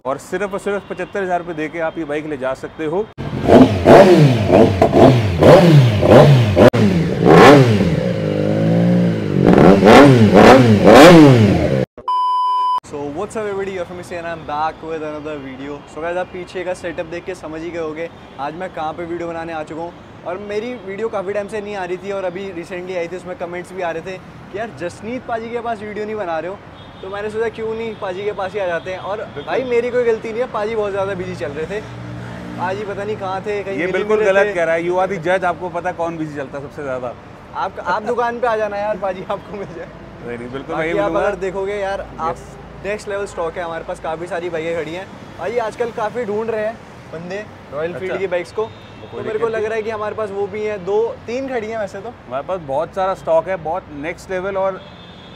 और सिर्फ 75,000 रुपये दे के आप ये बाइक ले जा सकते हो। So what's up everybody, you're from me and I'm back with another video. So guys, आप पीछे का सेटअप देख के समझ ही गए होगे आज मैं कहाँ पे वीडियो बनाने आ चुका हूँ। और मेरी वीडियो काफ़ी टाइम से नहीं आ रही थी और अभी रिसेंटली आई थी, उसमें कमेंट्स भी आ रहे थे कि यार जसनीत पाजी के पास वीडियो नहीं बना रहे हो। तो मैंने सोचा क्यों नहीं पाजी के पास ही आ जाते हैं। और भाई मेरी कोई गलती नहीं है, पाजी बहुत ज़्यादा बिजी चल रहे थे। पाजी पता नहीं कहाँ थे, कहीं। ये बिल्कुल गलत कह रहा है, यू आर द जज, आपको पता कौन बिजी चलता है सबसे ज़्यादा। आप दुकान पे आ जाना यार, पाजी आपको मिल जाए। नहीं बिल्कुल, आप अगर देखोगे यार आप नेक्स्ट लेवल स्टॉक है हमारे पास, काफ़ी सारी बाइकें खड़ी हैं। भाई आजकल काफ़ी ढूंढ रहे हैं बंदे रॉयल फील्ड की बाइक्स को, तो मेरे को लग रहा है कि हमारे पास वो भी हैं, 2-3 खड़ी हैं वैसे तो। हमारे पास बहुत सारा स्टॉक है, बहुत नेक्स्ट लेवल और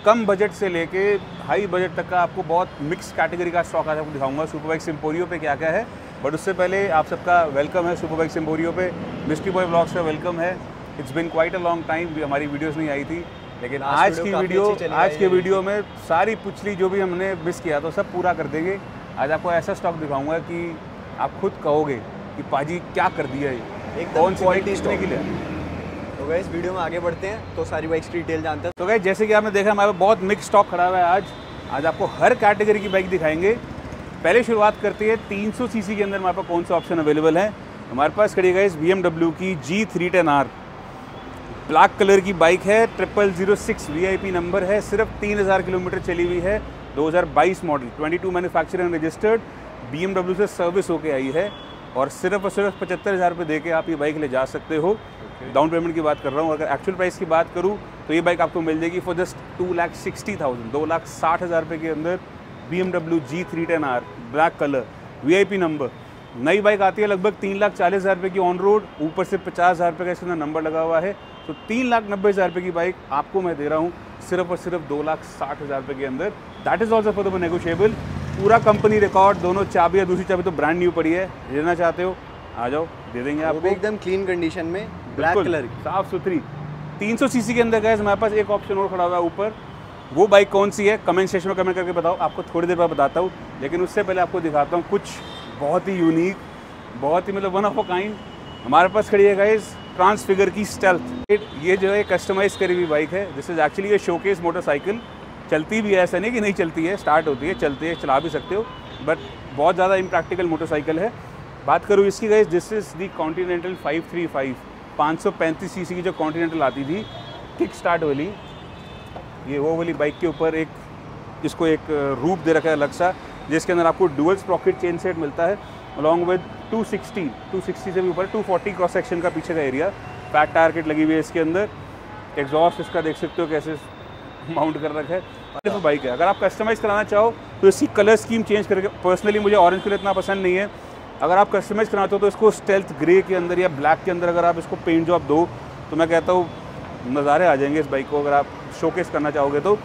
कम बजट से लेके हाई बजट तक का आपको बहुत मिक्स कैटेगरी का स्टॉक आज आपको दिखाऊंगा सुपर बाइक्स एम्पोरियो पे क्या क्या है। बट उससे पहले आप सबका वेलकम है सुपर बाइक्स एम्पोरियो पे, मिस्ट्री बॉय ब्लॉग्स का वेलकम है। It's been quite a long time, हमारी वीडियोज़ नहीं आई थी, लेकिन आज की वीडियो में सारी पिछली जो भी हमने मिस किया तो सब पूरा कर देंगे। आज आपको ऐसा स्टॉक दिखाऊंगा कि आप खुद कहोगे कि पाजी क्या कर दिया है, कौन सी बाइक बेचने के लिए। तो गाइस वीडियो में आगे बढ़ते हैं तो सारी बाइक्स की डिटेल जानते हैं। तो गाइस जैसे कि आपने देखा हमारे पास बहुत मिक्स स्टॉक खड़ा हुआ है। आज आपको हर कैटेगरी की बाइक दिखाएंगे। पहले शुरुआत करते हैं 300 सीसी के अंदर हमारे पास कौन सा ऑप्शन अवेलेबल है। हमारे पास खड़ी है गाइस BMW की G310R, ब्लैक कलर की बाइक है, 0006 VIP नंबर है, सिर्फ 3000 किलोमीटर चली हुई है, 2022 model, 22 manufacture and registered, BMW से सर्विस होके आई है। और सिर्फ 75,000 रुपये दे के आप ये बाइक ले जा सकते हो। डाउन पेमेंट की बात कर रहा हूँ। अगर एक्चुअल प्राइस की बात करूँ तो ये बाइक आपको मिल जाएगी फॉर जस्ट 2,60,000, 2,60,000 रुपये के अंदर BMW G310R black colour VIP number. नई बाइक आती है लगभग 3,40,000 रुपये की ऑन रोड, ऊपर से 50,000 रुपये का इसके अंदर नंबर लगा हुआ है। तो 3,90,000 रुपये की बाइक आपको मैं दे रहा हूँ सिर्फ और सिर्फ 2,60,000 रुपये के अंदर। That is also for the negotiable. पूरा कंपनी रिकॉर्ड, दोनों चाबी, दूसरी चाबी तो ब्रांड न्यू पड़ी है। लेना चाहते हो आ जाओ, दे देंगे आपको एकदम क्लीन कंडीशन में, ब्लैक कलर की, साफ सुथरी। 300 सीसी के अंदर गए हमारे पास एक ऑप्शन और खड़ा हुआ है ऊपर। वो बाइक कौन सी है कमेंट सेक्शन में कमेंट करके बताओ, आपको थोड़ी देर बाद बताता हूँ। लेकिन उससे पहले आपको दिखाता हूँ कुछ बहुत ही यूनिक, बहुत ही मतलब वन ऑफ अ काइंड। हमारे पास खड़ी है गाइस ट्रांसफिगर की स्टेल्थ। ये जो है कस्टमाइज करी हुई बाइक है। दिस इज एक्चुअली ये शोकेस मोटरसाइकिल। चलती भी है, ऐसा नहीं कि नहीं चलती है, स्टार्ट होती है, चलती है, चला भी सकते हो, बट बहुत ज़्यादा इम्प्रैक्टिकल मोटरसाइकिल है। बात करूँ इसकी guys, this is the continental 535, 535 CC की जो कॉन्टिनेंटल आती थी किक स्टार्ट वाली, ये वो वाली बाइक के ऊपर एक इसको एक रूप दे रखा है अलग सा, जिसके अंदर आपको डुअल स्प्रॉकेट चेन सेट मिलता है अलॉन्ग विद 260 से भी ऊपर 240 क्रॉस सेक्शन का पीछे का एरिया। फैट टायर किट लगी हुई है इसके अंदर। एग्जॉस्ट इसका देख सकते हो कैसे माउंट कर रखा है। तो बाइक है, अगर आप कस्टमाइज़ कराना चाहो तो इसकी कलर स्कीम चेंज करके, पर्सनली मुझे ऑरेंज कलर इतना पसंद नहीं है, अगर आप कस्टमाइज़ कराना चाहो तो इसको स्टेल्थ ग्रे के अंदर या ब्लैक के अंदर अगर आप इसको पेंट जॉब दो तो मैं कहता हूँ नज़ारे आ जाएंगे इस बाइक को। अगर आप शोकेस करना चाहोगे तो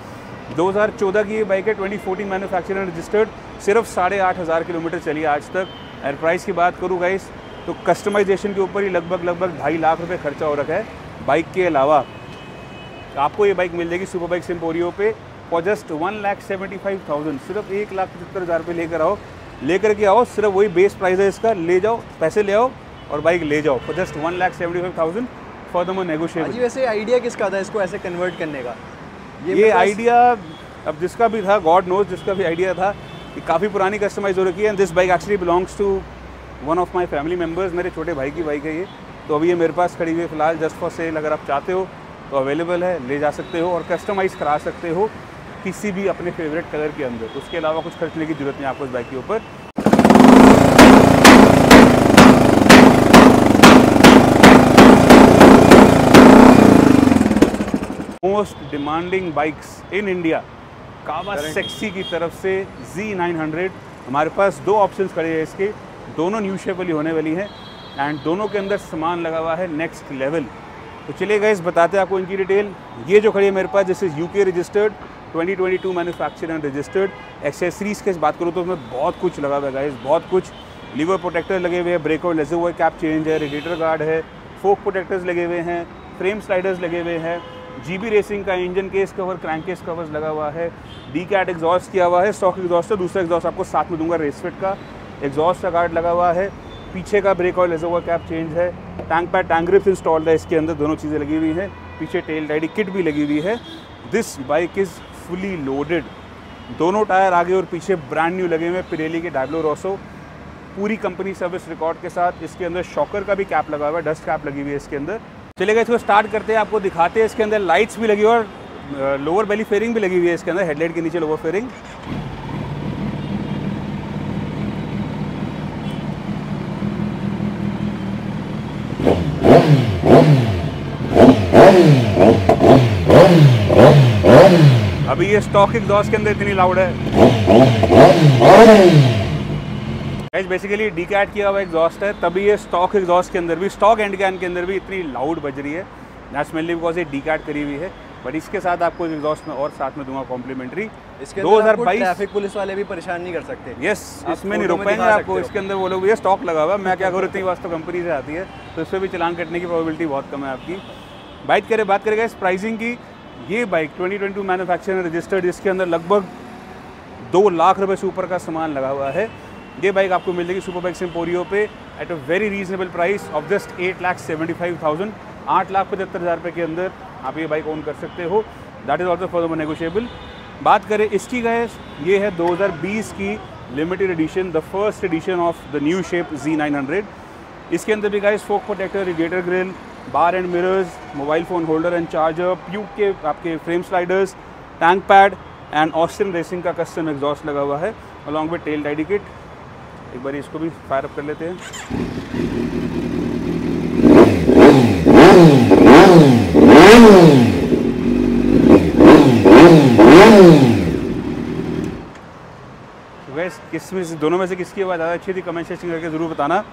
2014 की ये बाइक है, 2014 मैन्युफैक्चर एंड रजिस्टर्ड, सिर्फ 8,500 किलोमीटर चली आज तक। और प्राइस की बात करूँ गाइस तो कस्टमाइजेशन के ऊपर ही लगभग 2.5 लाख रुपए खर्चा हो रखा है। बाइक के अलावा आपको ये बाइक मिल जाएगी सुपर बाइक्स एम्पोरियो पे फॉर जस्ट 1,75,000, सिर्फ 1,75,000 रुपये लेकर के आओ। सिर्फ वही बेस प्राइस है इसका, ले जाओ, पैसे ले आओ और बाइक ले जाओ for just 1,75,000 for the more negotiable. वैसे आइडिया किसका था इसको ऐसे कन्वर्ट करने का? ये आइडिया अब जिसका भी था, गॉड नोज, जिसका भी आइडिया था, ये काफ़ी पुरानी कस्टमाइज हो रखी है। And this bike actually belongs to one of my family members, मेरे छोटे भाई की बाइक है ये। तो अभी ये मेरे पास खड़ी हुई है फिलहाल जस्ट फॉर सेल। अगर आप चाहते हो तो अवेलेबल है, ले जा सकते हो और कस्टमाइज़ करा सकते हो किसी भी अपने फेवरेट कलर के अंदर। उसके अलावा कुछ खर्चने की जरूरत नहीं आपको इस बाइक के ऊपर। Most demanding bikes in India, Kawasaki की तरफ से Z900। हमारे पास 2 ऑप्शंस खड़े हैं इसके, दोनों न्यू शेप वाली होने वाली हैं एंड दोनों के अंदर सामान लगा हुआ है नेक्स्ट लेवल। तो चलिए गाइस बताते हैं आपको इनकी डिटेल। ये जो खड़ी है मेरे पास, जैसे UK registered, 2022 manufacture and registered. Accessories की बात करूँ तो उसमें बहुत कुछ लगा हुआ है गाइस, बहुत कुछ। लीवर प्रोटेक्टर लगे हुए हैं, ब्रेक और लेजर हुआ कैप चेंज है, रेडिएटर गार्ड है, फोक प्रोटेक्टर्स लगे हुए हैं, फ्रेम स्लाइडर्स लगे हुए हैं, GB रेसिंग का engine case cover, crank case covers लगा हुआ है, डी कैट एग्जॉस्ट किया हुआ है, स्टॉक एग्जॉस्ट है, दूसरा एग्जॉस्ट आपको साथ में दूंगा रेसफिट का, एग्जॉस्ट का गार्ड लगा हुआ है, पीछे का brake oil reservoir cap change है, tank pad tank grip installed है इसके अंदर, दोनों चीज़ें लगी हुई हैं, पीछे टेल टाइडी किट भी लगी हुई है। This bike is fully loaded, दोनों टायर आगे और पीछे ब्रांड न्यू लगे हुए हैं पिरेली के डायब्लो रोसो, पूरी कंपनी सर्विस रिकॉर्ड के साथ। इसके अंदर शॉकर का भी कैप लगा हुआ है, डस्ट कैप लगी हुई है इसके अंदर। चलेगा इसको स्टार्ट करते हैं, आपको दिखाते हैं। इसके अंदर लाइट्स भी लगी हुई है और लोअर बेली फेयरिंग भी लगी हुई है इसके अंदर, हेडलाइट के नीचे लोअर फेयरिंग। अभी ये स्टॉक एग्जॉस्ट के अंदर इतनी लाउड है, बेसिकली डी कैट किया हुआ एग्जॉस्ट है, तभी ये स्टॉक एग्जॉस्ट के अंदर भी, स्टॉक एंड कैन के अंदर भी इतनी लाउड बज रही है। दैट्स मेनली बिकॉज ये डी कैट करी हुई है, बट इसके साथ आपको एग्जॉस्ट में और साथ में दूंगा कॉम्प्लीमेंट्री। इसके 2022 ट्रैफिक पुलिस वाले भी परेशान नहीं कर सकते। यस, इसमें नहीं रोक पाएंगे आपको। इसके अंदर वो लोग, ये स्टॉक लगा हुआ है, मैं क्या करूँ, इतनी वास्तव कंपनी से आती है तो इस पर भी चलान कटने की प्रोबेबिलिटी बहुत कम है आपकी। बात करेगा इस प्राइसिंग की। ये बाइक 2022 मैन्युफैक्चरर रजिस्टर्ड, इसके अंदर लगभग 2 लाख रुपए से ऊपर का सामान लगा हुआ है। ये बाइक आपको मिल जाएगी सुपर बाइक्स एम्पोरियो पे at a very reasonable price of just 8,75,000, 8,75,000 रुपये के अंदर आप ये बाइक ओन कर सकते हो। That is also for negotiable. बात करें इसकी गाइस, ये है 2020 की limited edition, the first edition of the new shape Z900। इसके अंदर भी guys fork protector, radiator grille, bar end mirrors, mobile phone holder and charger, प्यूक के आपके frame sliders, tank pad and Austin racing का कस्टम एग्जॉस्ट लगा हुआ है along with tail tidy kit. एक बार इसको भी फायर अप कर लेते हैं। तो गाइस किसमें से, दोनों में से किसकी आवाज़ ज़्यादा अच्छी थी कमेंट सेक्शन करके ज़रूर बताना।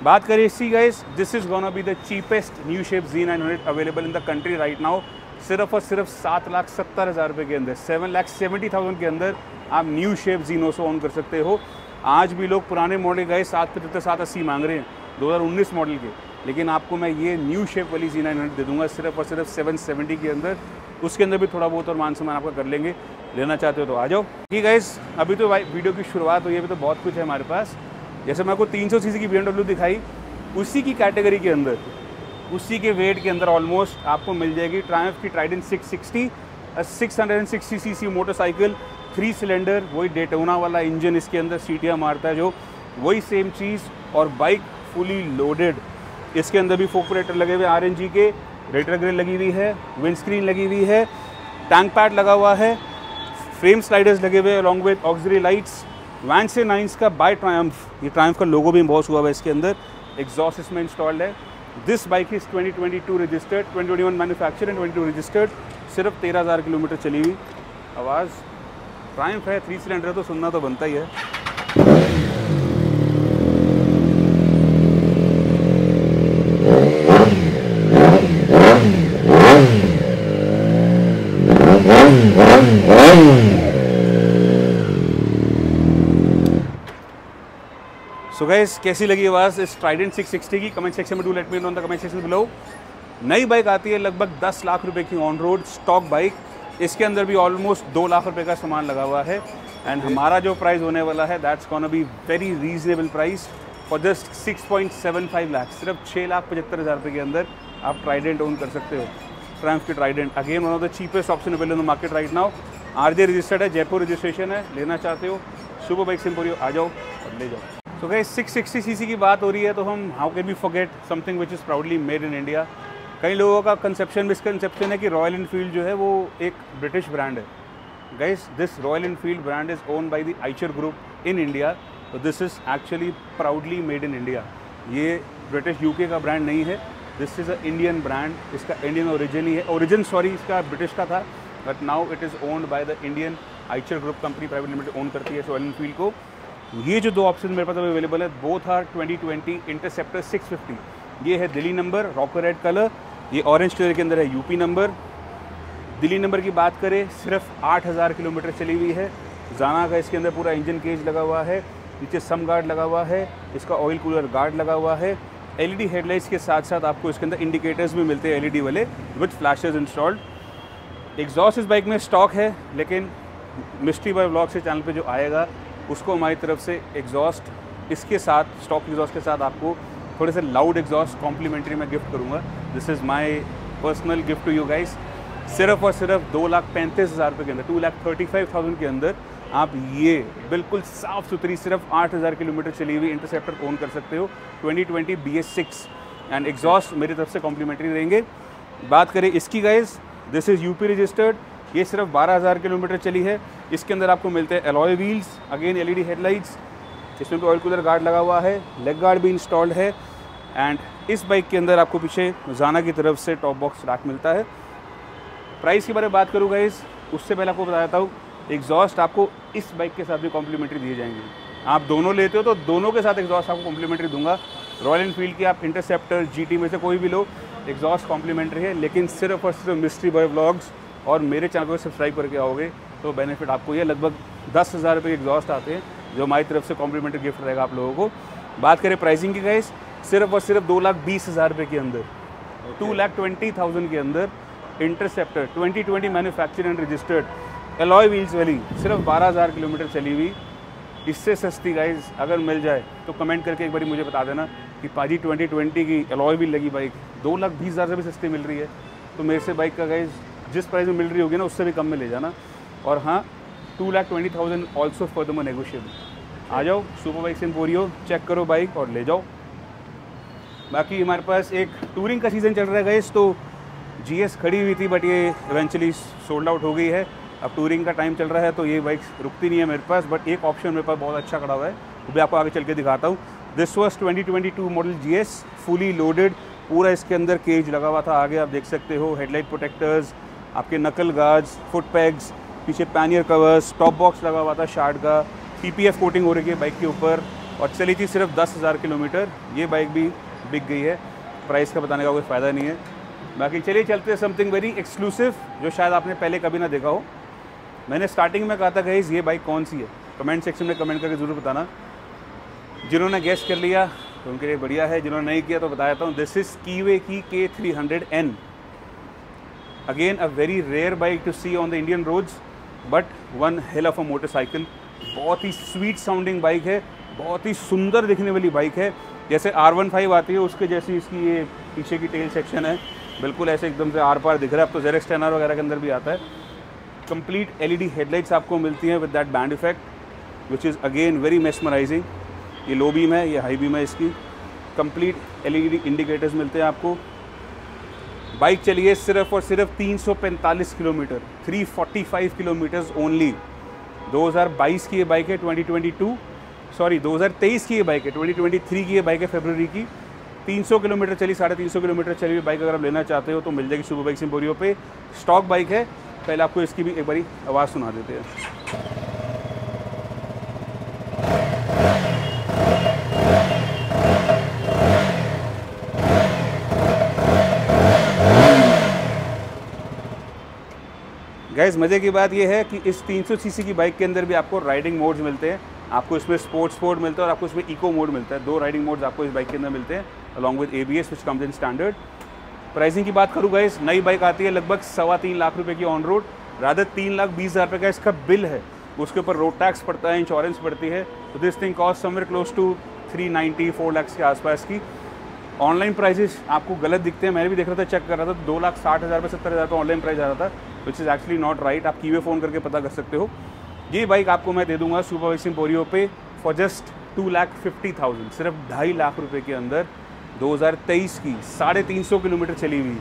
बात करें इसकी guys, this is gonna be the cheapest new shape Z900 available in the country right now. सिर्फ और सिर्फ 7,70,000 रुपये के अंदर, 7,70,000 के अंदर आप न्यू शेप Z900 ऑन कर सकते हो। आज भी लोग पुराने मॉडल गए 775 780 मांग रहे हैं 2019 मॉडल के, लेकिन आपको मैं ये न्यू शेप वाली Z900 दे दूंगा सिर्फ और सिर्फ 770 के अंदर। उसके अंदर भी थोड़ा बहुत और मान सम्मान आपका कर लेंगे, लेना चाहते हो तो आ जाओ। ठीक है गाइस, अभी तो वीडियो की शुरुआत हुई है, अभी तो बहुत कुछ है हमारे पास। जैसे मैं आपको 300 सीसी की BMW दिखाई, उसी की कैटेगरी के अंदर, उसी के वेट के अंदर ऑलमोस्ट आपको मिल जाएगी ट्रायम्फ की ट्राइडेंट 660, 660 सीसी मोटरसाइकिल, 3 सिलेंडर, वही डेटोना वाला इंजन इसके अंदर सीटियाँ मारता है जो, वही सेम चीज़, और बाइक फुली लोडेड। इसके अंदर भी फोक प्रोटेक्टर लगे हुए RNG के, रेडिएटर ग्रिल लगी हुई है, विंड स्क्रीन लगी हुई है, टैंक पैड लगा हुआ है, फ्रेम स्लाइडर्स लगे हुए अलॉन्ग विद ऑक्सिलरी लाइट्स, वैन से 9 का बाय ट्रायम्फ, ये ट्रायम्फ का लोगो भी एम्बॉस हुआ है इसके अंदर, एग्जॉस्ट इसमें इंस्टॉल्ड है। This bike is 2022 registered, 2021 manufacture and 22 registered, सिर्फ 13,000 किलोमीटर चली हुई। आवाज़ ट्रायम्फ है, 3 सिलेंडर तो सुनना तो बनता ही है। सो गाइस, कैसी लगी आवाज़ इस ट्राइडेंट 660 की? कमेंट सेक्शन में do let me know in the comment section below. नई बाइक आती है लगभग 10 लाख रुपए की ऑन रोड स्टॉक बाइक, इसके अंदर भी ऑलमोस्ट 2 लाख रुपए का सामान लगा हुआ है। एंड हमारा जो प्राइस होने वाला है that's gonna be very reasonable price for just 6.75 lakh, सिर्फ 6,75,000 रुपये के अंदर आप ट्राइडेंट ओन कर सकते हो। ट्रायम्फ की Trident, again one of the cheapest option available in the market right now. RJ registered है, जयपुर रजिस्ट्रेशन है, लेना चाहते हो सुपर बाइक्स एम्पोरियो आ जाओ और ले जाओ। सो गाइस, 660 सीसी की बात हो रही है तो हम how can we forget something which is proudly made in India. कई लोगों का कंसेप्शन, मिसकंसेप्शन है कि रॉयल इनफील्ड जो है वो एक ब्रिटिश ब्रांड है। Guys, this Royal Enfield brand is own by the Eicher group in India, तो this is actually proudly made in India. ये ब्रिटिश UK का ब्रांड नहीं है, this is a Indian brand, इसका इंडियन ओरिजिन ही है, origin sorry इसका British का था, but now it is owned by the Indian Eicher group company private limited own करती है रॉयल इनफील्ड को। ये जो 2 ऑप्शन मेरे पास अवेलेबल है, बोथ आर 2020 इंटरसेप्टर 650। ये है Delhi number, rocker red colour, ये ऑरेंज कलर के अंदर है UP नंबर। दिल्ली नंबर की बात करें, सिर्फ 8,000 किलोमीटर चली हुई है। जाना का इसके अंदर पूरा इंजन केज लगा हुआ है, नीचे सम गार्ड लगा हुआ है, इसका ऑयल कूलर गार्ड लगा हुआ है। LED हेडलाइट्स के साथ साथ आपको इसके अंदर इंडिकेटर्स भी मिलते हैं LED वाले विद फ्लैशेस इंस्टॉल्ड। एग्जॉस्ट इस बाइक में स्टॉक है, लेकिन मिस्ट्री बाय व्लॉग से चैनल पे जो आएगा उसको हमारी तरफ से एग्जॉस्ट इसके साथ, स्टॉक एग्जॉस्ट के साथ आपको थोड़े से लाउड एग्जॉस्ट कॉम्प्लीमेंट्री में गिफ्ट करूँगा। This is my personal gift to you guys. सिर्फ और सिर्फ 2,35,000 रुपये के अंदर, 2,35,000 के अंदर आप ये बिल्कुल साफ़ सुथरी सिर्फ 8,000 किलोमीटर चली हुई इंटरसेप्टर ओन कर सकते हो 2020 BS6 एंड एग्जॉस्ट मेरी तरफ से कॉम्प्लीमेंट्री रहेंगे। बात करें इसकी guys, this is UP registered, ये सिर्फ 12,000 किलोमीटर चली है। इसके अंदर आपको मिलते हैं alloy wheels, again LED headlights, इसमें भी ऑयल कूलर गार्ड लगा हुआ है, लेग गार्ड भी इंस्टॉल्ड है एंड इस बाइक के अंदर आपको पीछे जाना की तरफ से टॉप बॉक्स रैक मिलता है। प्राइस के बारे में बात करूँ गाइस, उससे पहले आपको बता देता हूँ एग्जॉस्ट आपको इस बाइक के साथ भी कॉम्प्लीमेंट्री दिए जाएंगे। आप दोनों लेते हो तो दोनों के साथ एग्जॉस्ट आपको कॉम्प्लीमेंट्री दूंगा। रॉयल एनफील्ड की आप इंटरसेप्टर GT में से कोई भी लो, एग्जॉस्ट कॉम्प्लीमेंट्री है, लेकिन सिर्फ और सिर्फ मिस्ट्री बॉय व्लॉग्स और मेरे चैनल को सब्सक्राइब करके आओगे तो बेनिफिट आपको ये लगभग 10,000 रुपये के एग्जॉस्ट आते हैं जो हमारी तरफ से कॉम्प्लीमेंट्री गिफ्ट रहेगा आप लोगों को। बात करें प्राइसिंग की गाइस, सिर्फ और सिर्फ 2,20,000 रुपये के अंदर, 2,20,000 के अंदर interceptor 2020 manufacture and registered alloy wheels वाली सिर्फ 12,000 किलोमीटर चली हुई। इससे सस्ती गाइस अगर मिल जाए तो कमेंट करके एक बार मुझे बता देना कि पाजी 2020 की एलॉय व्हील लगी बाइक 2,20,000 से भी सस्ती मिल रही है तो मेरे से बाइक का गाइस जिस प्राइस में मिल रही होगी ना उससे भी कम में ले जाना। और हाँ, 2,20,000 ऑल्सो फर्दरमोर नेगोशिएबल। आ जाओ सुपर बाइक्स एम्पोरियो, चेक करो बाइक और ले जाओ। बाकी हमारे पास एक टूरिंग का सीज़न चल रहा है गाइस, तो GS खड़ी हुई थी बट ये इवेंचुअली सोल्ड आउट हो गई है। अब टूरिंग का टाइम चल रहा है तो ये बाइक रुकती नहीं है मेरे पास, बट एक ऑप्शन मेरे पास बहुत अच्छा खड़ा हुआ है, वो भी आपको आगे चल के दिखाता हूँ। This was 2022 model GS, fully loaded, पूरा इसके अंदर केज लगा हुआ था। आगे आप देख सकते हो हेडलाइट प्रोटेक्टर्स, आपके नकल गार्ड्स, फुट पैग्स, पीछे पैनियर कवर्स, टॉप बॉक्स लगा हुआ था शार्ड का, PPF कोटिंग हो रही है बाइक के ऊपर और चली थी सिर्फ 10,000 किलोमीटर। ये बाइक भी बिक गई है, प्राइस का बताने का कोई फ़ायदा नहीं है। बाकी चलिए चलते हैं समथिंग वेरी एक्सक्लूसिव जो शायद आपने पहले कभी ना देखा हो। मैंने स्टार्टिंग में कहा था गाइस ये बाइक कौन सी है, कमेंट सेक्शन में कमेंट करके ज़रूर बताना। जिन्होंने गेस कर लिया तो उनके लिए बढ़िया है, जिन्होंने नहीं किया तो बता देता हूँ। दिस इज़ कीवे की K300N, again a very rare bike to see on the Indian roads but one hell of a motorcycle. बहुत ही स्वीट साउंडिंग बाइक है, बहुत ही सुंदर दिखने वाली बाइक है। जैसे R15 आती है उसके जैसी इसकी ये पीछे की टेल सेक्शन है, बिल्कुल ऐसे एकदम से आर पार दिख रहा है। अब तो ZX 10R वगैरह के अंदर भी आता है। कंप्लीट LED हेडलाइट्स आपको मिलती हैं with that band effect which is again very mesmerising. ये लो बीम है, ये हाई बीम है इसकी। कंप्लीट LED इंडिकेटर्स मिलते हैं आपको। बाइक चलिए सिर्फ और सिर्फ 345 किलोमीटर, 345 किलोमीटर्स ओनली। 2022 की ये बाइक है, 2023 की ये बाइक है, 2023 की ये बाइक है फरवरी की। 300 किलोमीटर चली, 350 किलोमीटर चली हुई बाइक अगर आप लेना चाहते हो तो मिल जाएगी सुपर बाइक्स एम्पोरियो पे। स्टॉक बाइक है। पहले आपको इसकी भी एक बारी आवाज़ सुना देते हैं। गाइस मज़े की बात यह है कि इस 300 सीसी की बाइक के अंदर भी आपको राइडिंग मोड्स मिलते हैं। आपको इसमें स्पोर्ट्स मोड मिलता है और आपको इसमें इको मोड मिलता है। 2 राइडिंग मोड्स आपको इस बाइक के अंदर मिलते हैं along with ABS which comes in standard. Pricing की बात करूँ गाइस, नई बाइक आती है लगभग 3.25 लाख रुपए की ऑन रोड, रादर 3,20,000 रुपये का इसका बिल है। उसके ऊपर रोड टैक्स पड़ता है, इंश्योरेंस पड़ती है, तो this thing cost somewhere close to 390-4 lakh के आसपास की। ऑनलाइन प्राइसेस आपको गलत दिखते हैं, मैंने भी देख रहा था, चेक कर रहा था, 2,60,000 रुपये 70,000 रुपये ऑनलाइन प्राइस आ रहा था, which is actually not right. आप कीवे फ़ोन करके पता कर सकते हो। ये बाइक आपको मैं दे दूंगा सुपर बाइक्स एम्पोरियो पे फॉर जस्ट 2,50,000, सिर्फ 2.5 लाख रुपये के अंदर। 2023 की 350 किलोमीटर चली हुई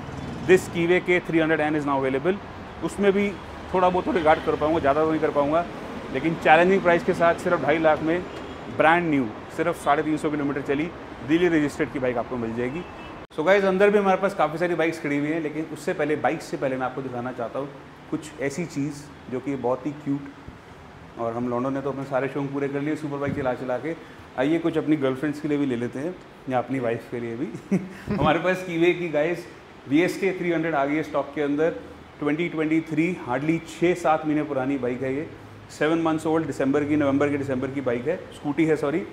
this कीवे K300N is now available. उसमें भी थोड़ा बहुत रिगार्ड कर पाऊँगा, ज़्यादा तो नहीं कर पाऊँगा, लेकिन चैलेंजिंग प्राइस के साथ सिर्फ 2.5 लाख में ब्रांड न्यू सिर्फ 350 किलोमीटर चली दिल्ली रजिस्टर्ड की बाइक आपको मिल जाएगी। सो गाइस अंदर भी हमारे पास काफ़ी सारी बाइक्स खड़ी हुई हैं, लेकिन उससे पहले बाइक से पहले मैं आपको दिखाना चाहता हूँ कुछ ऐसी चीज़ जो कि बहुत ही क्यूट, और हम लॉन्डो ने तो अपने सारे शौक पूरे कर लिए सुपर बाइक चला चला के। आइए कुछ अपनी गर्लफ्रेंड्स के लिए भी ले लेते हैं या अपनी वाइफ के लिए भी। हमारे पास कीवे की गाइस VSK 300 आ गई है स्टॉक के अंदर। 2023 हार्डली 6-7 महीने पुरानी बाइक है ये, 7 मंथ्स ओल्ड, नवंबर के दिसंबर की बाइक है, स्कूटी है sorry.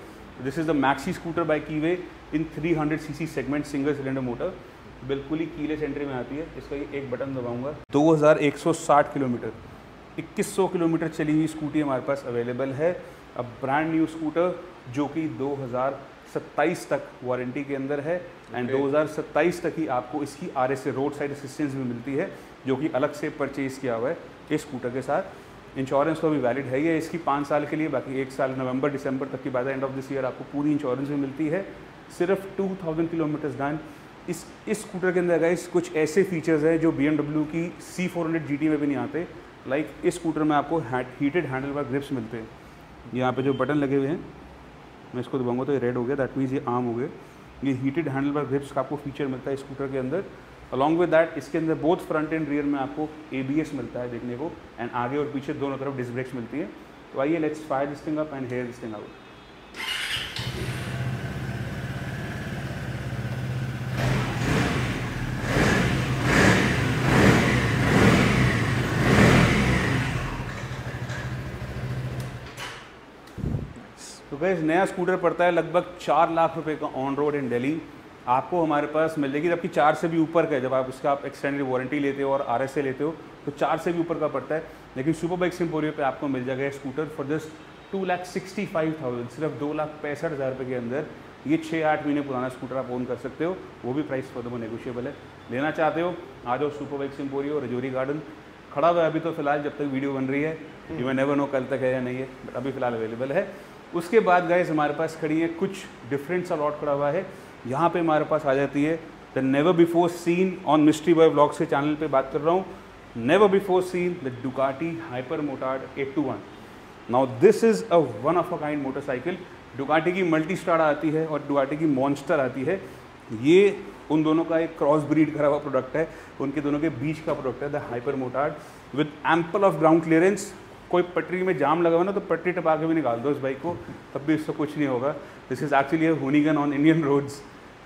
This is the maxi scooter by Keeway in 300 cc segment single cylinder motor. बिल्कुल ही कीलेस एंट्री में आती है। इसका ये एक बटन दबाऊंगा, 2160 किलोमीटर, 2100 किलोमीटर चली हुई स्कूटी हमारे पास अवेलेबल है। अब ब्रांड न्यू स्कूटर जो कि 2027 तक वारंटी के अंदर है एंड 2027 तक ही आपको इसकी RSA रोड साइड असिस्टेंस भी मिलती है, जो कि अलग से परचेज़ किया हुआ है इस स्कूटर के साथ। इंश्योरेंस तो अभी वैलिड है ही है इसकी 5 साल के लिए, बाकी 1 साल नवंबर दिसंबर तक की by the end of this year आपको पूरी इंश्योरेंस भी मिलती है। सिर्फ 2000 किलोमीटर्स डन। इस स्कूटर के अंदर गाइस कुछ ऐसे फीचर्स हैं जो BMW की C400 GT में भी नहीं आते। लाइक इस स्कूटर में आपको हीटेड हैंडल बार ग्रिप्स मिलते हैं। यहाँ पे जो बटन लगे हुए हैं, मैं इसको दबाऊंगा तो ये रेड हो गया, दैट मीन्स ये आम हो गए। ये हीटेड हैंडल बार ग्रिप्स का आपको फीचर मिलता है स्कूटर के अंदर। अलॉन्ग विद दैट इसके अंदर बोथ फ्रंट एंड रियर में आपको ABS मिलता है देखने को, एंड आगे और पीछे दोनों तरफ डिस्क ब्रेक्स मिलती है। तो आइए let's fire this thing up and hear this thing out. तो गाइस नया स्कूटर पड़ता है लगभग 4 लाख रुपए का ऑन रोड इन दिल्ली। आपको हमारे पास मिल जाएगी, जबकि 4 से भी ऊपर का है। जब आप उसका आप एक्सटेंडेड वारंटी लेते हो और RSA लेते हो तो 4 से भी ऊपर का पड़ता है। लेकिन सुपर बाइक्स एम्पोरियम पे आपको मिल जाएगा स्कूटर फॉर जस्ट 2,65,000, सिर्फ 2,65,000 रुपये के अंदर ये 6-8 महीने पुराना स्कूटर आप ओन कर सकते हो। वो भी प्राइस फॉर द नेगोशिएबल है। लेना चाहते हो आ जाओ super Bikes emporium, Rajouri garden खड़ा हुआ है अभी तो फिलहाल, जब तक वीडियो बन रही है। यू मे नेवर नो कल तक है या नहीं है, बट अभी फिलहाल अवेलेबल है। उसके बाद गाइस हमारे पास खड़ी है कुछ डिफरेंट सा लॉट खड़ा हुआ है। यहाँ पे हमारे पास आ जाती है the never before seen on Mystery Boy vlogs के चैनल पे बात कर रहा हूँ। Never before seen the Ducati Hyper Motard 821। Now this is a one of a kind motorcycle. Ducati की मल्टी स्टार आती है और डुकाटी की मॉन्स्टर आती है। ये उन दोनों का एक क्रॉस ब्रीड करा हुआ प्रोडक्ट है, उनके दोनों के बीच का प्रोडक्ट है the hyper motard with ample of ground clearance. कोई पटरी में जाम लगा हुआ ना तो पटरी टपा के भी निकाल दो इस बाइक को, तब भी इससे कुछ नहीं होगा। This is actually hooligan on Indian roads.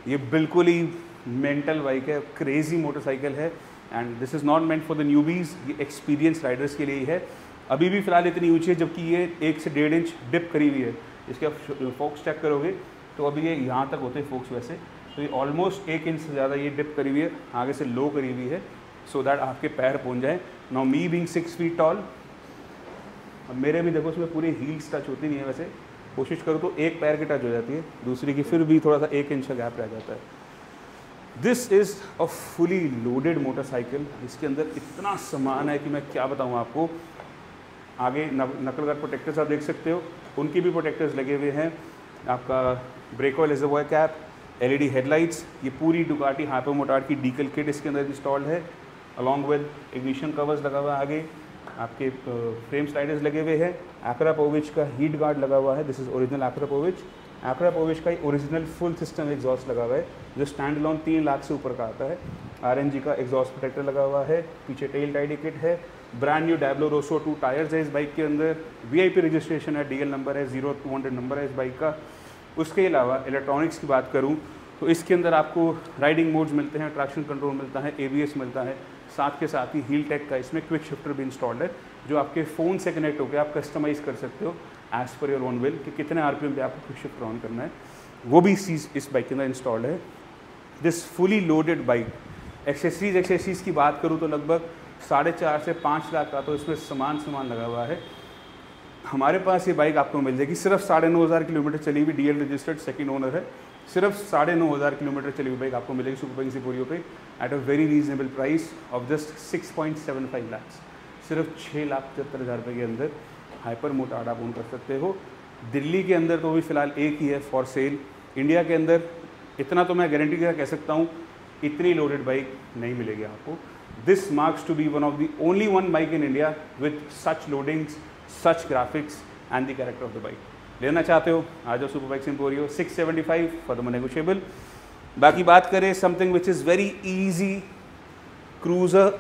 ये बिल्कुल ही मेंटल बाइक है, क्रेजी मोटरसाइकिल है and this is not meant for the newbies. ये एक्सपीरियंस राइडर्स के लिए ही है। अभी भी फिलहाल इतनी ऊँची है जबकि ये 1 से 1.5 इंच डिप करी हुई है। इसके आप फोक्स चेक करोगे तो अभी ये यहाँ तक होते हैं फोक्स वैसे, तो ये ऑलमोस्ट 1 इंच से ज़्यादा ये डिप करी हुई है, आगे से लो करी हुई है सो दैट आपके पैर पहुँच जाए। Now me being 6 feet tall, अब मेरे भी देखो उसमें पूरी हील्स टच होती नहीं है, वैसे कोशिश करो तो एक पैर की टच हो जाती है, दूसरी की फिर भी थोड़ा सा 1 इंच का गैप रह जाता है। This is a fully loaded motorcycle. इसके अंदर इतना सामान है कि मैं क्या बताऊँ आपको। आगे नकल गार्ड प्रोटेक्टर्स आप देख सकते हो, उनकी भी प्रोटेक्टर्स लगे हुए हैं। आपका brake oil reservoir cap, LED headlights, ये पूरी डुकाटी हाइपर मोटार्ड की डीकल किट इसके अंदर इंस्टॉल्ड है। अलॉन्ग विद इग्निशन कवर्स लगा हुआ है, आगे आपके फ्रेम स्लाइडर्स लगे हुए हैं। अक्रापोविच का हीट गार्ड लगा हुआ है, दिस इज़ ओरिजिनल अक्रापोविच का ओरिजिनल फुल सिस्टम एग्जॉस्ट लगा हुआ है जो स्टैंड अलोन 3 लाख से ऊपर का आता है। RNG का एग्जॉस्ट प्रोटेक्टर लगा हुआ है, पीछे टेल टाइडी किट है। ब्रांड न्यू डैब्लो रोसो 2 टायर्स है इस बाइक के अंदर। VIP रजिस्ट्रेशन है, DL नंबर है, 0200 नंबर है इस बाइक का। उसके अलावा इलेक्ट्रॉनिक्स की बात करूँ तो इसके अंदर आपको राइडिंग मोड्स मिलते हैं, ट्रैक्शन कंट्रोल मिलता है, ABS मिलता है, साथ के साथ ही हील टेक का इसमें क्विक शिफ्टर भी इंस्टॉल्ड है जो आपके फ़ोन से कनेक्ट होकर आप कस्टमाइज़ कर सकते हो as per your own will कि कितने RPM पे आपको क्विक शिफ्टर ऑन करना है। वो भी चीज़ इस बाइक के अंदर इंस्टॉल्ड है। This fully loaded bike. Accessories की बात करूँ तो लगभग 4.5 से 5 लाख का तो इसमें सामान लगा हुआ है। हमारे पास ये बाइक आपको मिल जाएगी सिर्फ 9,500 किलोमीटर चली हुई, DL रजिस्टर्ड, सेकंड ओनर है। सिर्फ 9,500 किलोमीटर चली हुई बाइक आपको मिलेगी सुपर बाइक एम्पोरियम पे at a very reasonable price of just 6.75 lakh. सिर्फ 6,75,000 रुपये के अंदर हाइपर मोटार्ड आप ओन कर सकते हो। दिल्ली के अंदर तो भी फ़िलहाल एक ही है फॉर सेल। इंडिया के अंदर इतना तो मैं गारंटी के साथ कह सकता हूँ इतनी लोडेड बाइक नहीं मिलेगी आपको। This marks to be one of the only one bike in India with such loadings, such graphics and the character of the bike. लेना चाहते हो आ जाओ super Bikes Emporium, 675 for the negotiable. बाकी बात करें something which is very easy cruiser,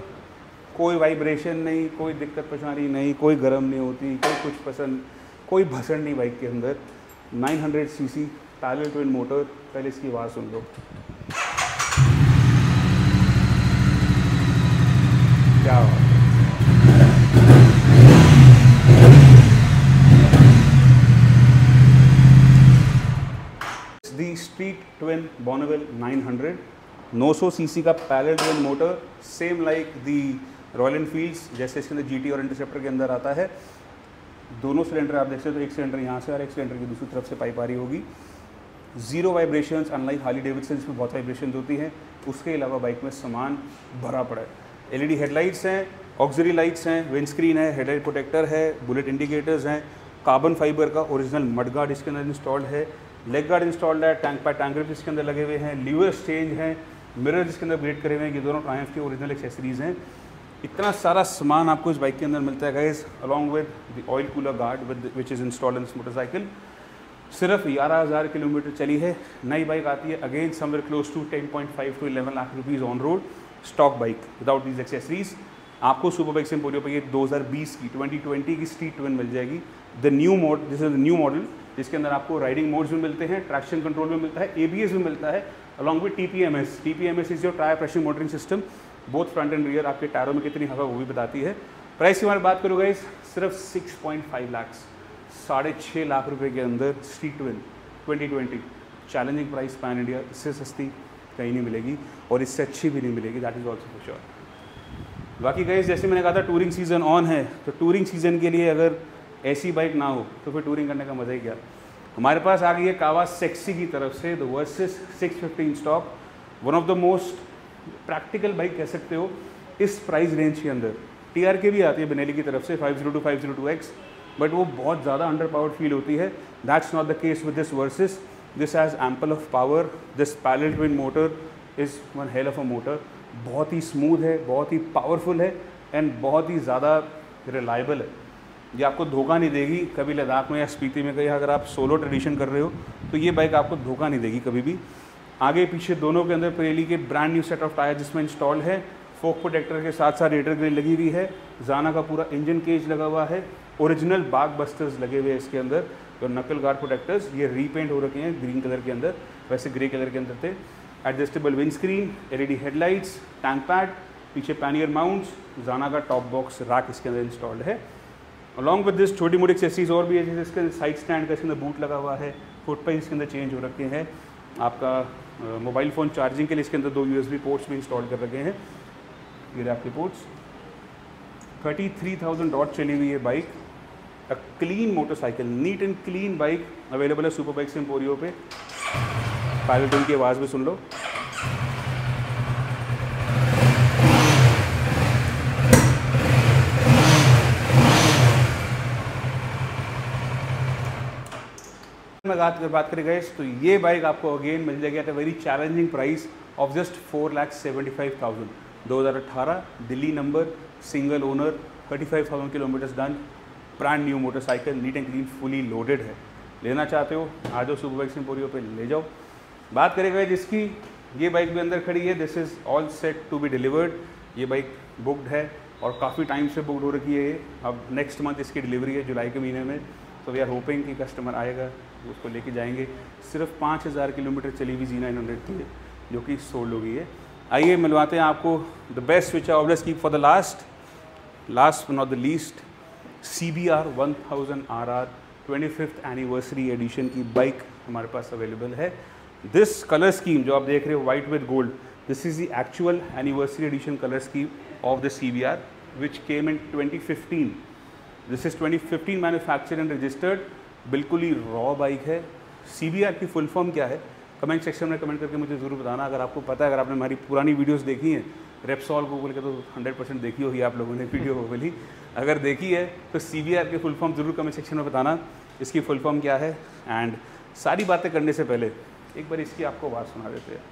कोई vibration नहीं, कोई दिक्कत परेशानी नहीं, कोई गर्म नहीं होती, कोई कुछ पसंद, कोई भसड़ नहीं बाइक के अंदर। 900 cc पैरेलल ट्विन मोटर, पहले इसकी आवाज़ सुन लो क्या बात है। दी स्ट्रीट ट्विन बॉर्नवेल 900 900 सीसी का parallel twin motor, same like the royal Enfields, जैसे इसके अंदर जीटी और इंटरसेप्टर के अंदर आता है। दोनों सिलेंडर आप देख सकते हो, तो एक सिलेंडर यहाँ से और एक सिलेंडर की दूसरी तरफ से पाइप आ रही होगी। Zero vibrations, unlike Harley Davidson जिसमें बहुत वाइब्रेशन होती हैं। उसके अलावा बाइक में सामान भरा पड़ा है। एलईडी हेडलाइट्स हैं, ऑक्सिलरी लाइट्स हैं, विंडस्क्रीन है, हेडलाइट प्रोटेक्टर है, बुलेट इंडिकेटर्स हैं, कार्बन फाइबर का ओरिजिनल मड गार्ड इसके अंदर इंस्टॉल्ड है, लेग गार्ड इंस्टॉल्ड है, टैंक पैड टैंक ग्रिप इसके अंदर लगे हुए हैं, लीवर्स चेंज हैं, मिरर इसके अंदर अपग्रेड करे हुए हैं। ये दोनों ट्रायम्फ के ओरिजिनल एक्सेसरीज़ हैं। इतना सारा सामान आपको इस बाइक के अंदर मिलता है guys, along with the oil cooler guard which is installed in this motorcycle. सिर्फ 11,000 किलोमीटर चली है। नई बाइक आती है again somewhere close to 10.5 to 11 lakh rupees on road. Stock bike without these accessories. आपको सुपर बाइक्स एम्पोरियो पर ये 2020 की 2020 की स्ट्रीट ट्विन मिल जाएगी। This is the new model जिसके अंदर आपको राइडिंग मोड्स भी मिलते हैं, ट्रैक्शन कंट्रोल भी मिलता है, ABS भी मिलता है, along with TPMS। TPMS is your tyre pressure monitoring system. Both front end rear आपके टायरों में कितनी हवा वो भी बताती है। प्राइस की हमारी बात करूँगा इस सिर्फ 6.5 लाख, 6.5 लाख रुपए के अंदर street twin 2020। Challenging price pan India, इससे सस्ती कहीं नहीं मिलेगी और इससे अच्छी भी नहीं मिलेगी, that is also for sure. बाकी गाइस जैसे मैंने कहा था टूरिंग सीज़न ऑन है, तो टूरिंग सीज़न के लिए अगर ऐसी बाइक ना हो तो फिर टूरिंग करने का मज़ा ही क्या। हमारे पास आ गई है कावासाकी की तरफ से the versus 650 in stock. One of the most practical bike कह सकते हो इस प्राइस रेंज के अंदर। TRK भी आती है बेनेली की तरफ से 502 502X, बट वो बहुत ज़्यादा अंडर पावर्ड फील होती है। That's not the case with this versus. This has ample of power. This parallel twin motor is one hell of a motor. बहुत ही स्मूथ है, बहुत ही पावरफुल है एंड बहुत ही ज़्यादा रिलायबल है। ये आपको धोखा नहीं देगी कभी। लद्दाख में या स्पीति में कहीं अगर आप सोलो ट्रेडिशन कर रहे हो तो ये बाइक आपको धोखा नहीं देगी कभी भी। आगे पीछे दोनों के अंदर पिरेली के brand new set of tyre जिसमें इंस्टॉल्ड है। फोक प्रोटेक्टर के साथ साथ रेडर ग्रिल लगी हुई है। जाना का पूरा इंजन केज लगा हुआ है। ओरिजिनल बाग बस्टर्स लगे हुए हैं इसके अंदर और नकल गार्ड प्रोटेक्टर्स। ये रीपेंट हो रखे हैं ग्रीन कलर के अंदर, वैसे ग्रे कलर के अंदर थे। Adjustable wind screen, LED headlights, tank pad, पीछे पैनियर माउंट्स, जाना का टॉप बॉक्स रैक इसके अंदर इंस्टॉल्ड है। अलॉन्ग विद दिस छोटी मोटी एक्सेसरीज और भी है, जैसे इसके साइड स्टैंड का इसके अंदर बूट लगा हुआ है। फुट पे इसके अंदर चेंज हो रखे हैं। आपका मोबाइल फ़ोन चार्जिंग के लिए इसके अंदर 2 USB पोर्ट्स भी इंस्टॉल कर रखे हैं। ये आपके पोर्ट्स। 33,000 डॉट चली हुई है bike. A clean motorcycle, neat and clean bike available है सुपर बाइक्स एम्पोरियो पे। पायलट ट्विन की आवाज़ भी सुन लो। मैं बात करें गए तो ये बाइक आपको अगेन मिल जाएगी at a very challenging price of just 4,75,000। 2018 Delhi number, single owner, 35,000 kilometres done, brand new motorcycle, neat and clean, fully loaded है। लेना चाहते हो आ जाओ सुपर बाइक्स एम्पोरियो पे ले जाओ। बात करेगा जिसकी ये बाइक भी अंदर खड़ी है, this is all set to be delivered. ये बाइक बुकड है और काफ़ी टाइम से बुकड हो रखी है ये। अब नेक्स्ट मंथ इसकी डिलीवरी है जुलाई के महीने में, तो वी आर होपिंग कि कस्टमर आएगा उसको लेके जाएंगे। सिर्फ 5,000 किलोमीटर चली हुई Z900 थी जो कि सोल्ड हो गई है। आइए मिलवाते हैं आपको the best which I always keep for the last not the least, CBR 1000 RR 25th anniversary edition की बाइक हमारे पास अवेलेबल है। दिस कलर स्कीम जो आप देख रहे हो white with gold, this is the actual anniversary edition colour scheme of the CBR which came in 2015। This is 2015 manufactured and registered. बिल्कुल ही raw bike है। CBR की फुल फॉर्म क्या है कमेंट सेक्शन में कमेंट करके मुझे ज़रूर बताना। अगर आपको पता है, अगर आपने हमारी पुरानी वीडियोस देखी हैं रेप्सॉल गूगल के, तो 100% देखी होगी आप लोगों ने वीडियो गूगल अगर देखी है तो CBR की फुल फॉर्म ज़रूर कमेंट सेक्शन में बताना इसकी फुल फॉर्म क्या है। एंड सारी बातें करने से पहले एक बार इसकी आपको आवाज़ सुना देते हैं।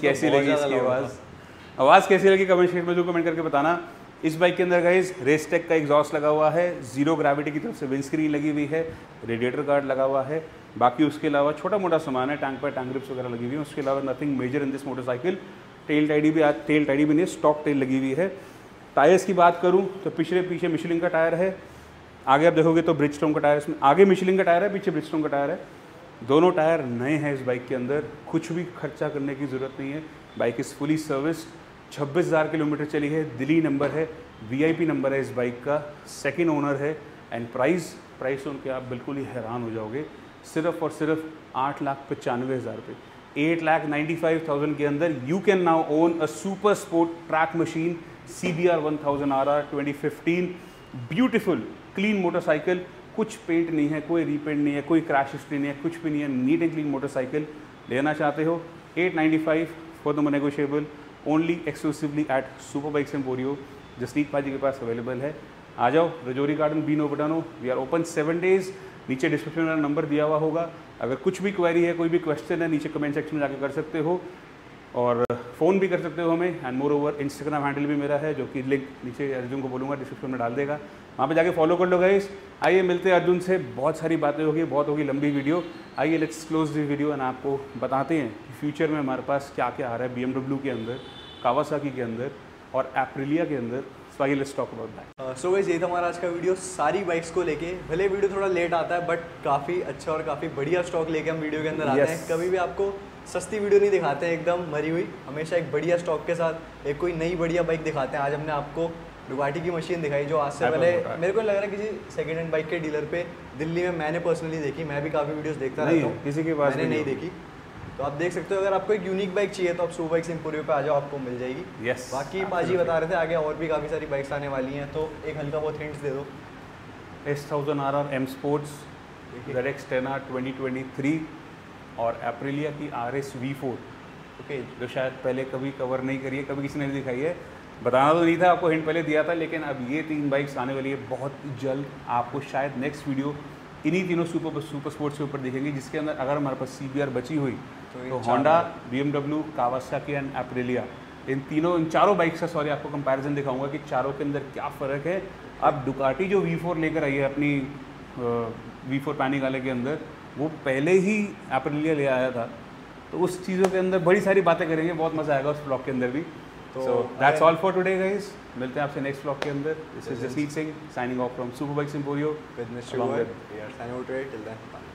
कैसी लगी इसकी आवाज़ कैसी लगी कमेंट सेक्शन में जो कमेंट करके बताना। इस बाइक के अंदर गाइस रेसटेक का एग्जॉस्ट लगा हुआ है, जीरो ग्रेविटी की तरफ से विंड स्क्रीन लगी हुई है, रेडिएटर गार्ड लगा हुआ है। बाकी उसके अलावा छोटा मोटा सामान है, टैंक पर टैंक ग्रिप्स वगैरह लगी हुई है। उसके अलावा nothing major in this motorcycle. Tail tidy भी नहीं, स्टॉक टेल लगी हुई है। टायर्स की बात करूँ तो पीछे मिशेलिन का टायर है, आगे आप देखोगे तो ब्रिजस्टोन का टायर, इसमें आगे मिशेलिन का टायर है, पीछे ब्रिजस्टोन का टायर है। दोनों टायर नए हैं इस बाइक के अंदर, कुछ भी खर्चा करने की ज़रूरत नहीं है। Bike is fully serviced, 26,000 kilometre चली है, दिल्ली नंबर है, VIP नंबर है इस बाइक का, सेकंड ओनर है। एंड प्राइस सुन के आप बिल्कुल ही हैरान हो जाओगे, सिर्फ और सिर्फ 8,95,000 रुपये, 8,95,000 के अंदर you can now own a super sport track machine CBR 1000RR 2015। Beautiful clean motorcycle, कुछ पेंट नहीं है, कोई रीपेंट नहीं है, कोई क्रैश हिस्ट्री नहीं है, कुछ भी नहीं है, नीट एंड क्लीन मोटरसाइकिल लेना चाहते हो 895 for the negotiable, only exclusively at super bikes Emporio, Jasneet पाजी के पास अवेलेबल है। आ जाओ, रजौरी गार्डन, B नोबटानो। We are open 7 days. नीचे डिस्क्रिप्शन में नंबर दिया हुआ होगा, अगर कुछ भी क्वेरी है, कोई भी क्वेश्चन है, नीचे कमेंट सेक्शन में जाकर कर सकते हो और फ़ोन भी कर सकते हो हमें। And more over Instagram handle भी मेरा है, जो कि लिंक नीचे अर्जुन को बोलूँगा डिस्क्रिप्शन में डाल देगा, वहाँ पे जाके फॉलो कर लो गाइस। आइए मिलते हैं अर्जुन से, बहुत सारी बातें होगी, बहुत होगी लंबी वीडियो। आइए let's close the video and आपको बताते हैं कि फ्यूचर में हमारे पास क्या क्या आ रहा है BMW के अंदर, कावासाकी के अंदर और एप्रिलिया के अंदर। सो आइए let's talk about that. So guys, ये था हमारा आज का वीडियो सारी बाइक्स को लेके। भले वीडियो थोड़ा लेट आता है बट काफ़ी अच्छा और काफ़ी बढ़िया स्टॉक लेके हम वीडियो के अंदर आते हैं। कभी भी आपको सस्ती वीडियो नहीं दिखाते हैं एकदम मरी हुई, हमेशा एक बढ़िया स्टॉक के साथ एक कोई नई बढ़िया बाइक दिखाते हैं। आज हमने आपको डुगाटी की मशीन दिखाई, जो आज से पहले मेरे को लग रहा है किसी सेकंड हैंड बाइक के डीलर पे दिल्ली में मैंने पर्सनली देखी। मैं भी काफ़ी वीडियोस देखता रहता हूँ, किसी के पास मैंने नहीं देखी। तो आप देख सकते हो, अगर आपको एक यूनिक बाइक चाहिए तो आप सुपर बाइक्स एम्पोरियो पे आ जाओ, आपको मिल जाएगी। यस, बाकी पाजी बता रहे थे आगे और भी काफ़ी सारी बाइक्स आने वाली हैं, तो एक हल्का बहुत हिंट्स दे दो। S1000RR M Sports, ZX 10R 2023 और एप्रिलिया की RS V4, ओके, जो शायद पहले कभी कवर नहीं करी है, कभी किसी ने नहीं दिखाई है। बताना तो नहीं था, आपको हिंट पहले दिया था, लेकिन अब ये 3 बाइक्स आने वाली है बहुत जल्द। आपको शायद नेक्स्ट वीडियो इन्हीं तीनों सुपर स्पोर्ट्स के ऊपर दिखेंगे, जिसके अंदर अगर हमारे पास CBR बची हुई तो Honda, BMW, Kawasaki and Aprilia, इन चारों बाइक्स का आपको कंपैरिजन दिखाऊंगा कि चारों के अंदर क्या फ़र्क है। अब डुकाटी जो V4 लेकर आई है अपनी V4 पैनिगाले के अंदर, वो पहले ही एप्रिलिया ले आया था, तो उस चीज़ों के अंदर बड़ी सारी बातें करेंगे, बहुत मज़ा आएगा उस ब्लॉग के अंदर भी। So that's all for today guys, मिलते हैं आपसे नेक्स्ट ब्लॉग के अंदर। This is Jasneet Singh signing off from Super bikes Emporio with mister Goyal. We are signing out till then.